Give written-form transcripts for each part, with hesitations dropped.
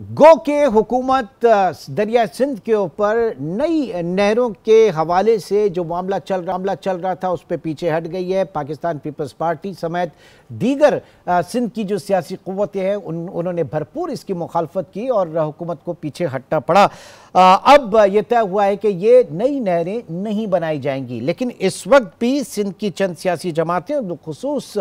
गो के हुकूमत दरिया सिंध के ऊपर नई नहरों के हवाले से जो मामला चल रहा था उस पर पीछे हट गई है। पाकिस्तान पीपल्स पार्टी समेत दीगर सिंध की जो सियासी क़ुव्वतें हैं उन्होंने भरपूर इसकी मुखालफत की और हुकूमत को पीछे हटना पड़ा। अब यह तय हुआ है कि ये नई नहरें नहीं बनाई जाएंगी, लेकिन इस वक्त भी सिंध की चंद सियासी जमातें बिलखुसूस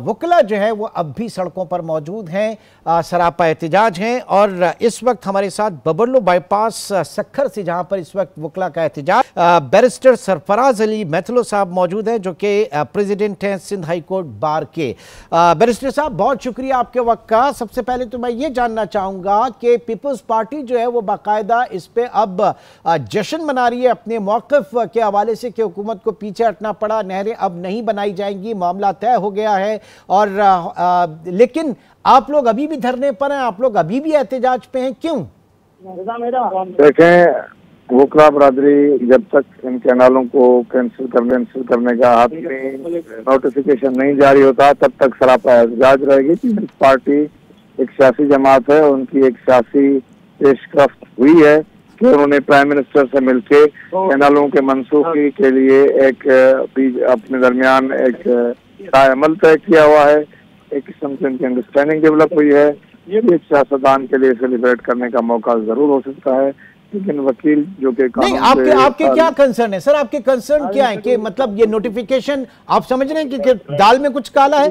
वकला जो है वो अब भी सड़कों पर मौजूद हैं, सरापा एहतजाज हैं। और इस वक्त हमारे साथ बबरलो बाईपास सक्खर से, जहां पर इस वक्त वकला का एहतजाज, बैरिस्टर सरफराज अली मैथलो साहब मौजूद हैं जो कि प्रेसिडेंट हैं सिंध हाई कोर्ट बार के। बैरिस्टर साहब, बहुत शुक्रिया आपके वक्त का। सबसे पहले तो मैं ये जानना चाहूंगा कि पीपल्स पार्टी जो है वो बाकायदा इस पे अब जश्न मना रही है अपने मौक़िफ़ के हवाले से कि हुकूमत को पीछे हटना पड़ा, नहरें अब नहीं बनाई जाएंगी, मामला तय हो गया है। और लेकिन आप लोग अभी भी धरने पर हैं, आप लोग अभी भी एहतजाज पे हैं, क्यों? देखें, वकला बरादरी जब तक इन कैनालों को कैंसिल करने का हाथ में नोटिफिकेशन नहीं जारी होता तब तक सरापा एहतजाज रहेगी। पीपल्स पार्टी एक सियासी जमात है, उनकी एक सियासी पेशकश हुई है कि उन्होंने प्राइम मिनिस्टर से मिलकर कैनालों के मनसूखी के लिए एक अपने दरमियान एक अमल तय किया हुआ है, एक किस्म की उनकी अंडरस्टैंडिंग डेवलप हुई है। ये भी एक सियासतदान के लिए सेलिब्रेट करने का मौका जरूर हो सकता है, लेकिन वकील जो कि नहीं, आपके क्या कंसर्न है सर? आपके कंसर्न क्या है कि मतलब ये नोटिफिकेशन आप समझ रहे हैं कि दाल में कुछ काला है?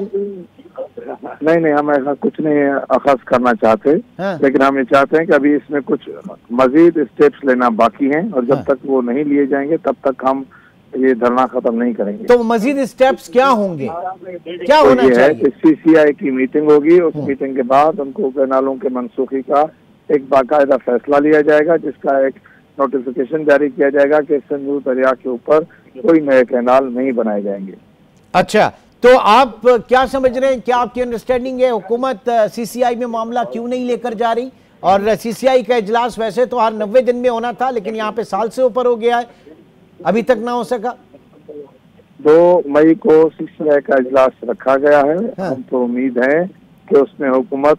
नहीं, हम ऐसा कुछ नहीं अखज़ करना चाहते, लेकिन हम ये चाहते हैं कि अभी इसमें कुछ मजीद स्टेप्स लेना बाकी हैं और जब तक वो नहीं लिए जाएंगे तब तक हम ये धरना खत्म नहीं करेंगे। तो मजीद स्टेप्स क्या होंगे, क्या होना चाहिए? सीसीआई की मीटिंग होगी, उस मीटिंग के बाद उनको कैनालों के मनसूखी का एक बाकायदा फैसला लिया जाएगा, जिसका एक नोटिफिकेशन जारी किया जाएगा कि सिंधु दरिया के ऊपर कोई नए कैनाल नहीं बनाए जाएंगे। अच्छा, तो आप क्या समझ रहे हैं, क्या आपकी अंडरस्टैंडिंग है हुकूमत सीसीआई में मामला क्यों नहीं लेकर जा रही? और सीसीआई का इजलास वैसे तो हर 90 दिन में होना था, लेकिन यहाँ पे साल से ऊपर हो गया है, अभी तक ना हो सका। 2 मई को सीसीआई का इजलास रखा गया है। हम तो उम्मीद है कि उसमें हुकूमत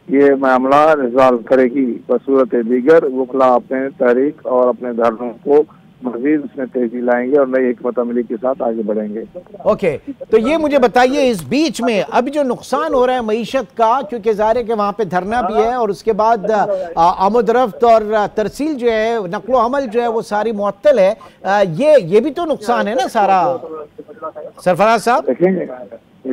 ये मामला रिजॉल्व करेगी। बसूरत दीगर वकला अपने तहरीक और अपने धरनों को मजीद उसमें तेजी लाएंगे और नई हिकमत अमली के साथ आगे बढ़ेंगे। ओके, तो ये मुझे बताइए, इस बीच में अभी जो नुकसान हो रहा है मईशत का, क्योंकि ज़ाहिर है कि वहाँ पे धरना भी है और उसके बाद आमद-रफ्त और तरसील जो है, नकलो हमल जो है वो सारी मुअत्तल है, ये भी तो नुकसान है ना सारा, सरफराज साहब? देखेंगे,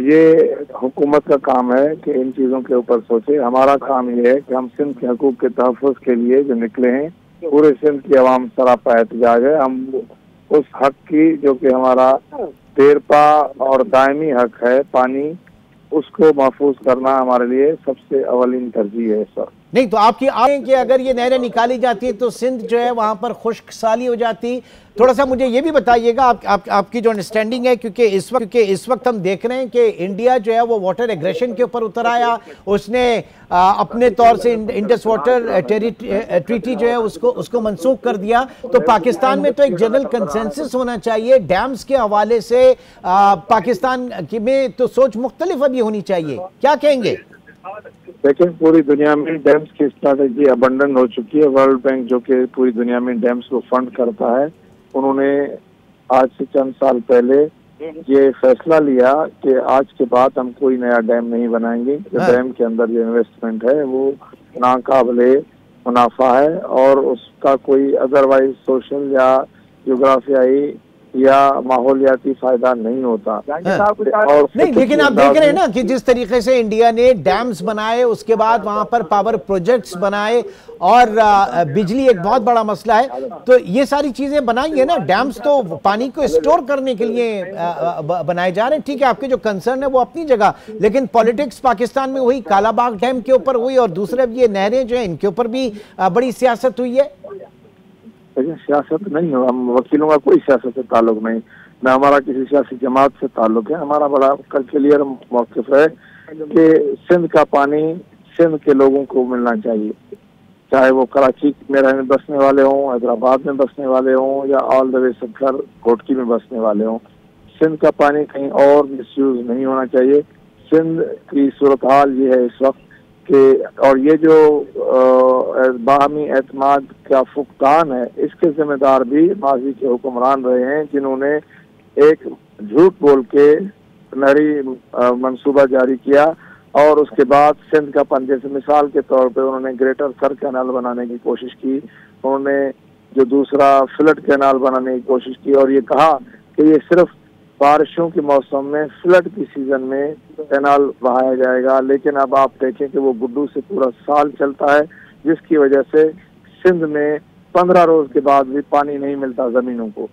ये हुकूमत का काम है कि इन चीज़ों के ऊपर सोचे। हमारा काम ये है कि हम सिंध के हकूक़ के तहफ़्फ़ुज़ के लिए जो निकले हैं, पूरे सिंध की आवाम सरापा एहतजाज है। हम उस हक की जो कि हमारा देरपा और दायमी हक है, पानी, उसको महफूज करना हमारे लिए सबसे अवलीन तरजीह है सर। नहीं तो आपकी कि अगर ये नहरें निकाली जाती है तो सिंध जो है वहां पर खुश्क साली हो जाती। थोड़ा सा मुझे ये भी बताइएगा आपकी जो अंडरस्टैंडिंग है, क्योंकि इस वक्त हम देख रहे हैं कि इंडिया जो है वो वाटर एग्रेशन के ऊपर उतर आया। उसने अपने तौर से इंडस वाटर ट्रीटी जो है उसको मनसूख कर दिया। तो पाकिस्तान में तो एक जनरल कंसेंसस होना चाहिए डैम्स के हवाले से। पाकिस्तान में तो सोच मुख्तलिफ अभी होनी चाहिए, क्या कहेंगे? लेकिन पूरी दुनिया में डैम्स की स्ट्रैटेजी अबंडन हो चुकी है। वर्ल्ड बैंक जो कि पूरी दुनिया में डैम्स को फंड करता है, उन्होंने आज से चंद साल पहले ये फैसला लिया कि आज के बाद हम कोई नया डैम नहीं बनाएंगे। जो डैम के अंदर जो इन्वेस्टमेंट है वो नाकाबिले मुनाफा है और उसका कोई अदरवाइज सोशल या जियोग्राफियाई या माहौलियाती फायदा नहीं होता। और नहीं, लेकिन आप देख रहे हैं ना कि जिस तरीके से इंडिया ने डैम्स बनाए, उसके बाद वहां पर पावर प्रोजेक्ट्स बनाए और बिजली एक बहुत बड़ा मसला है। तो ये सारी चीजें बनाई है ना, डैम्स तो पानी को स्टोर करने के लिए बनाए जा रहे हैं। ठीक है, आपके जो कंसर्न है वो अपनी जगह, लेकिन पॉलिटिक्स पाकिस्तान में हुई, कालाबाग डैम के ऊपर हुई और दूसरे ये नहरें जो है इनके ऊपर भी बड़ी सियासत हुई है। लेकिन सियासत नहीं हो, हम वकीलों का कोई सियासत से ताल्लुक नहीं, न हमारा किसी सियासी जमात से ताल्लुक है। हमारा बड़ा क्लियर मौक़िफ़ है कि सिंध का पानी सिंध के लोगों को मिलना चाहिए, चाहे वो कराची में बसने वाले हों, हैदराबाद में बसने वाले हों या all the way Sukkur Ghotki में बसने वाले हों। सिंध का पानी कहीं और मिसयूज नहीं होना चाहिए। सिंध की सूरत हाल ये है इस वक्त कि और ये जो बाहमी एतमाद का फुकदान है, इसके जिम्मेदार भी माजी के हुक्मरान रहे हैं, जिन्होंने एक झूठ बोल के नहरी मंसूबा जारी किया और उसके बाद सिंध का पंजे से मिसाल के तौर पे उन्होंने ग्रेटर सर कैनाल बनाने की कोशिश की, उन्होंने जो दूसरा फ्लड कैनाल बनाने की कोशिश की और ये कहा कि ये सिर्फ बारिशों के मौसम में फ्लड की सीजन में कैनाल बहाया जाएगा। लेकिन अब आप देखें कि वो गुड्डू से पूरा साल चलता है, जिसकी वजह से सिंध में 15 रोज के बाद भी पानी नहीं मिलता जमीनों को।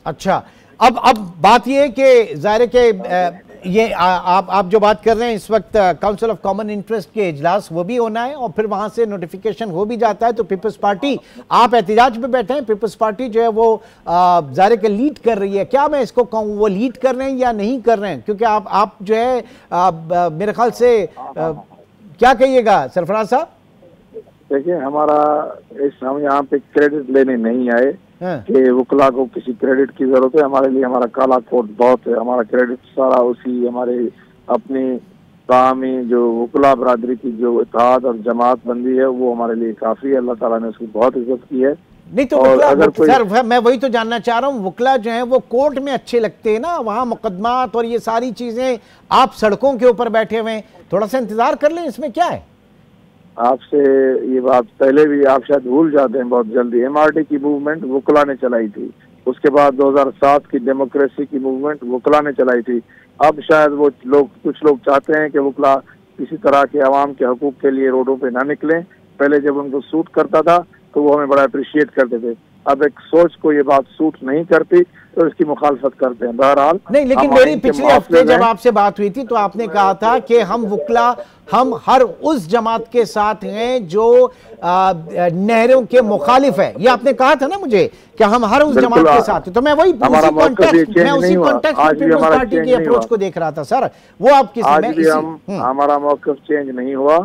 अच्छा, अब बात ये है कि जाहिर है कि ये आप जो बात कर रहे हैं इस वक्त काउंसिल ऑफ कॉमन इंटरेस्ट के इजलास वो भी होना है और फिर वहां से नोटिफिकेशन हो भी जाता है, तो पीपल्स पार्टी, आप एहतिजाज पे बैठे हैं, पीपल्स पार्टी जो है वो जाहिर है कि लीड कर रही है। क्या मैं इसको कहूँ वो लीड कर रहे हैं या नहीं कर रहे हैं? क्योंकि आप जो है मेरे ख्याल से क्या कहिएगा सरफराज साहब? देखिए, हम यहाँ पे क्रेडिट लेने नहीं आए कि वकला को किसी क्रेडिट की जरूरत है। हमारे लिए हमारा काला कोट बहुत है, हमारा क्रेडिट सारा उसी हमारे अपनी कामी जो वकला बरादरी की जो इत्तेहाद और जमात बंदी है वो हमारे लिए काफी है। अल्लाह ताला ने उसकी बहुत इज्जत की है। नहीं तो अगर सर मैं वही तो जानना चाह रहा हूँ, वकला जो है वो कोर्ट में अच्छे लगते हैं ना, वहाँ मुकदमात और ये सारी चीजें, आप सड़कों के ऊपर बैठे हुए हैं, थोड़ा सा इंतजार कर लें, इसमें क्या है? आपसे ये बात पहले भी आप शायद भूल जाते हैं बहुत जल्दी। एमआरडी की मूवमेंट वकला ने चलाई थी, उसके बाद 2007 की डेमोक्रेसी की मूवमेंट वकला ने चलाई थी। अब शायद वो लोग, कुछ लोग चाहते हैं कि वकला किसी तरह के अवाम के हकूक के लिए रोडों पे ना निकलें। पहले जब उनको सूट करता था तो वो हमें बड़ा अप्रिशिएट करते थे, अब एक सोच को ये बात सूट नहीं करती तो इसकी मुखालफत करते हैं। बहरहाल नहीं, लेकिन मेरी पिछले हफ्ते जब आपसे बात हुई थी तो आपने कहा था कि हम वकला, हम हर उस जमात के साथ हैं जो नहरों के मुखालिफ है, ये आपने कहा था ना मुझे कि हम हर उस जमात के साथ हैं। तो मैं वही उसी कॉन्टेक्स्ट में पीपल्स पार्टी की अप्रोच को देख रहा था सर, वो आप किस आज भी हमारा मौक़िफ़ चेंज नहीं हुआ।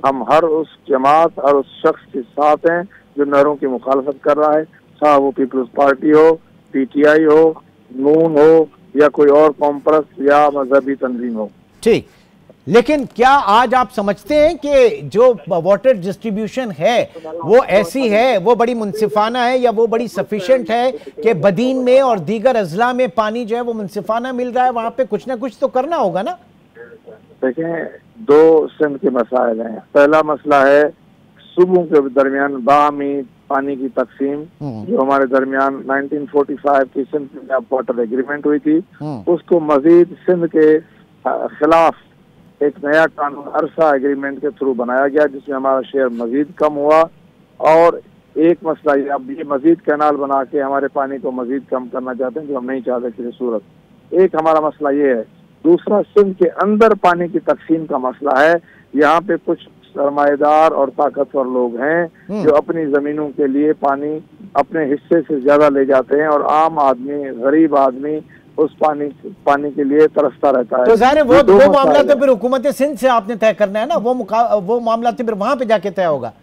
हम हर उस जमात और उस शख्स के साथ हैं जो नहरों की मुखालफत कर रहा है, चाहे वो पीपल्स पार्टी हो, पीटीआई हो, नून हो या कोई और कॉम्प्रेस या मजहबी तंजीम हो। ठीक, लेकिन क्या आज आप समझते हैं कि जो वाटर डिस्ट्रीब्यूशन है वो ऐसी है, वो बड़ी मुनसिफाना है या वो बड़ी सफिशिएंट है कि बदीन में और दीगर अजला में पानी जो है वो मुनसिफाना मिल रहा है? वहां पे कुछ ना कुछ तो करना होगा ना। देखें, दो सिंध के मसाइल हैं। पहला मसला है सूबों के दरमियान बाहमी पानी की तकसीम, जो हमारे दरमियान 1945 की सिंध वाटर एग्रीमेंट हुई थी, उसको मजीद सिंध के खिलाफ एक नया कानून अरसा एग्रीमेंट के थ्रू बनाया गया, जिसमें हमारा शेयर मजीद कम हुआ। और एक मसला ये, अब ये मजीद कैनाल बना के हमारे पानी को मजीद कम करना चाहते हैं, जो हम नहीं चाहते किसी सूरत। एक हमारा मसला ये है। दूसरा, सिंध के अंदर पानी की तकसीम का मसला है। यहाँ पे कुछ सरमाएदार और ताकतवर लोग हैं जो अपनी जमीनों के लिए पानी अपने हिस्से से ज्यादा ले जाते हैं और आम आदमी, गरीब आदमी उस पानी के लिए तरसता रहता है। तो जाहिर है वो मामला तो फिर हुकूमत सिंध से आपने तय करना है ना, वो मामला तो फिर वहां पे जाके तय होगा।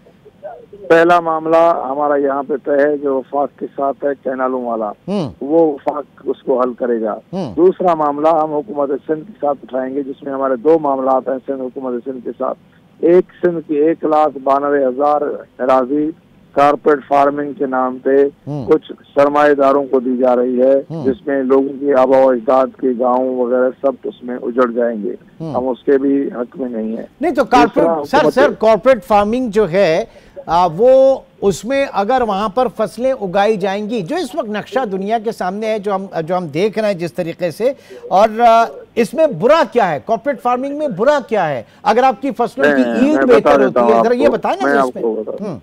पहला मामला हमारा यहाँ पे तय है जो वफाक के साथ है, कैनालों वाला, वो वफाक उसको हल करेगा। दूसरा मामला हम हुकूमत सिंध के साथ उठाएंगे, जिसमें हमारे दो मामला हैं सिंध हुकूमत सिंध के साथ। एक, सिंध की 1,92,000 अराजी कारपेट फार्मिंग के नाम पे कुछ सरमाएदारों को दी जा रही है, जिसमें लोगों की आबा व अजदाद के गाँव वगैरह सब उसमें उजड़ जाएंगे। हम उसके भी हक में नहीं है। नहीं तो कारपेट सर कॉर्पोरेट फार्मिंग जो है वो उसमें अगर वहां पर फसलें उगाई जाएंगी, जो इस वक्त नक्शा दुनिया के सामने है, जो हम देख रहे हैं जिस तरीके से, और इसमें बुरा क्या है? कॉर्पोरेट फार्मिंग में बुरा क्या है अगर आपकी फसलों की ईल्ड बेहतर होती है? जरा ये बताएं ना इसमें।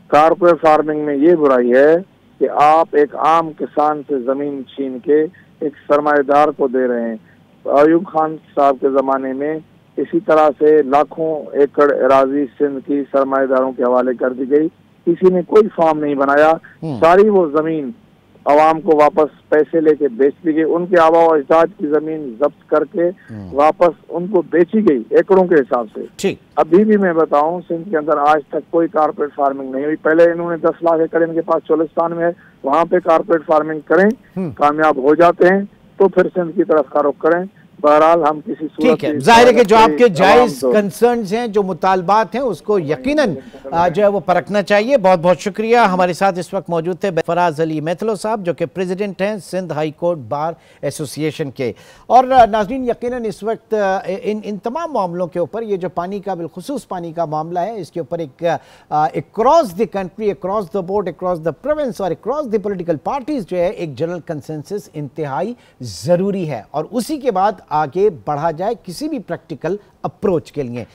कारपोरेट फार्मिंग में ये बुराई है कि आप एक आम किसान से जमीन छीन के एक सरमाएदार को दे रहे हैं। अयूब खान साहब के जमाने में इसी तरह से लाखों एकड़ अराजी सिंध की सरमाएदारों के हवाले कर दी गई, किसी ने कोई फार्म नहीं बनाया, सारी वो जमीन अवाम को वापस पैसे लेके बेच दी गई, उनके आबा व अजदाद की जमीन जब्त करके वापस उनको बेची गई एकड़ों के हिसाब से। अभी भी मैं बताऊं, सिंध के अंदर आज तक कोई कारपेट फार्मिंग नहीं हुई। पहले इन्होंने 10 लाख एकड़ इनके पास चोलिस्तान में है, वहां पे कारपेट फार्मिंग करें, कामयाब हो जाते हैं तो फिर सिंध की तरफ का रुख करें, बहरहाल हम किसी सूरत ठीक है, जाहिर है कि जो आपके जायज कंसर्न्स हैं, जो मुतालबात हैं, उसको यकीनन जो है वो परखना चाहिए। बहुत बहुत शुक्रिया। हमारे साथ इस वक्त मौजूद थे फराज अली मैथलो साहब, जो कि प्रेसिडेंट हैं Sindh high court bar association के। और नाज़रीन, यकीनन इस वक्त इन तमाम मामलों के ऊपर, ये जो पानी का, बिलखुसूस पानी का मामला है, इसके ऊपर एक across the country, across the board, across the province और अक्रॉस द पॉलिटिकल पार्टीज जो है एक जनरल कंसेंसस इंतहाई ज़रूरी है, और उसी के बाद आगे बढ़ा जाए किसी भी प्रैक्टिकल अप्रोच के लिए।